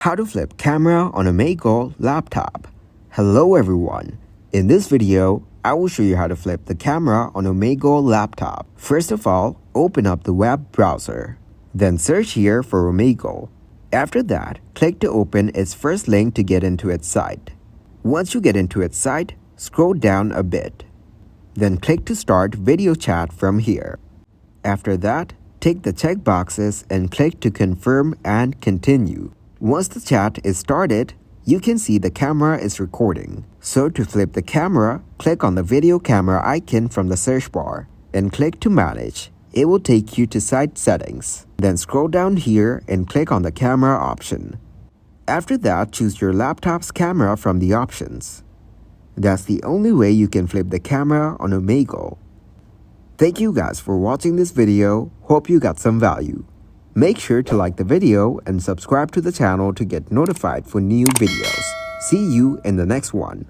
How to flip camera on Omegle laptop. Hello everyone. In this video, I will show you how to flip the camera on Omegle laptop. First of all, open up the web browser. Then search here for Omegle. After that, click to open its first link to get into its site. Once you get into its site, scroll down a bit. Then click to start video chat from here. After that, tick the check boxes and click to confirm and continue. Once the chat is started, you can see the camera is recording. So to flip the camera, click on the video camera icon from the search bar and click to manage. It will take you to site settings. Then scroll down here and click on the camera option. After that, choose your laptop's camera from the options. That's the only way you can flip the camera on Omegle. Thank you guys for watching this video. Hope you got some value. Make sure to like the video and subscribe to the channel to get notified for new videos. See you in the next one.